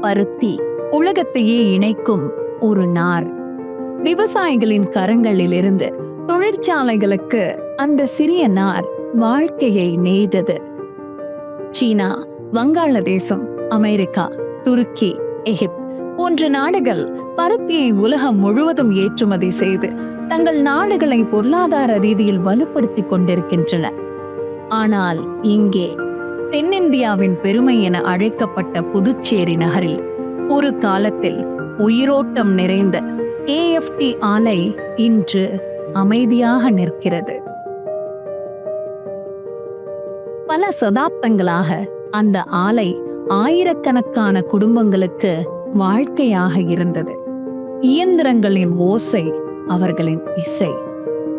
பருத்தி உலகத்தையே இணைக்கும் ஒரு நார். விவசாயிகளின் கரங்களிலிருந்து தொழிற்சாலைகளுக்கு அந்த சிறிய நார் வாழ்க்கையை நெய்தது. சீனா, வங்காளதேசம், அமெரிக்கா, துருக்கி, எகிப்து போன்ற நாடுகள் பருத்தியை உலகம் முழுவதும் ஏற்றுமதி செய்து தங்கள் நாடுகளை பொருளாதார ரீதியில் வலுப்படுத்திக் கொண்டிருக்கின்றன. ஆனால் இங்கே தென்னிந்தியாவின் பெருமை என அழைக்கப்பட்ட புதுச்சேரி நகரில் ஒரு காலத்தில் உயிரோட்டம் நிறைந்த AFT ஆலை இன்று அமைதியாக நிற்கிறது. பல சதாப்தங்களாக அந்த ஆலை ஆயிரக்கணக்கான குடும்பங்களுக்கு வாழ்க்கையாக இருந்தது. இயந்திரங்களின் ஓசை அவர்களின் இசை,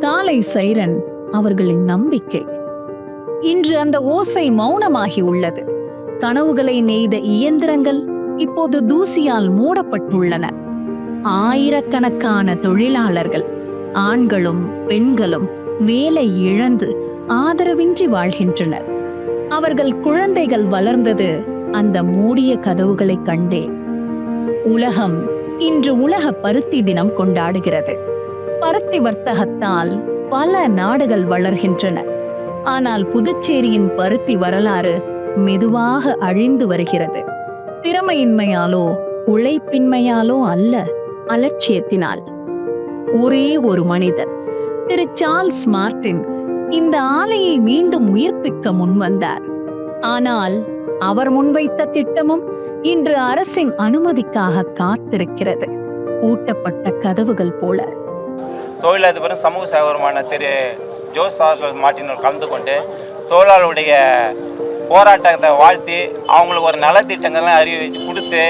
காலை சைரன் அவர்களின் நம்பிக்கை. இன்று அந்த ஓசை மௌனமாகி உள்ளது. கனவுகளை நெய்த இயந்திரங்கள் இப்போது தூசியால் மூடப்பட்டுள்ளன. ஆயிரக்கணக்கான தொழிலாளர்கள், ஆண்களும் பெண்களும் வேலை இழந்து ஆதரவின்றி வாழ்கின்றனர். அவர்கள் குழந்தைகள் வளர்ந்தது அந்த மூடிய கதவுகளை கண்டே. உலகம் இன்று உலக பருத்தி தினம் கொண்டாடுகிறது. பருத்தி வர்த்தகத்தால் பல நாடுகள் வளர்கின்றன. ஆனால் புதுச்சேரியின் பருத்தி வரலாறு மெதுவாக அழிந்து வருகிறது. திறமையின்மையாலோ உழைப்பின்மையாலோ அல்ல, அலட்சியத்தினால். ஒரே ஒரு மனிதர், திரு சார்ல்ஸ் மார்டின், இந்த ஆலையை மீண்டும் உயிர்ப்பிக்க முன்வந்தார். ஆனால் அவர் முன்வைத்த திட்டமும் இன்று அரசின் அனுமதிக்காக காத்திருக்கிறது, பூட்டப்பட்ட கதவுகள் போல. தொழிலதிபரும் சமூக சேவகருமான திரு சார்ல்ஸ் மார்டின் கலந்து கொண்டு தொழிலாளருடைய போராட்டத்தை வாழ்த்தி அவங்களுக்கு ஒரு நலத்திட்டங்கள்லாம் அறிவிச்சு கொடுத்து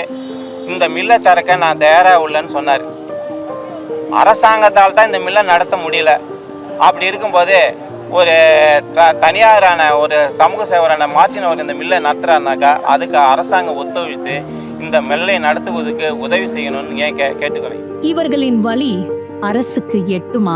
இந்த மில்லை திறக்க நான் தயாராக உள்ளேன்னு சொன்னார். அரசாங்கத்தால் தான் இந்த மில்லை நடத்த முடியல. அப்படி இருக்கும்போது ஒரு தனியாரான ஒரு சமூக சேவரான மார்டின் அவர் இந்த மில்லை நடத்துகிறாருனாக்கா அதுக்கு அரசாங்கம் ஒத்துழைத்து இந்த மில்லை நடத்துவதற்கு உதவி செய்யணும்னு கேட்டுக்கிறேன். இவர்களின் வழி அரசுக்கு எட்டுமா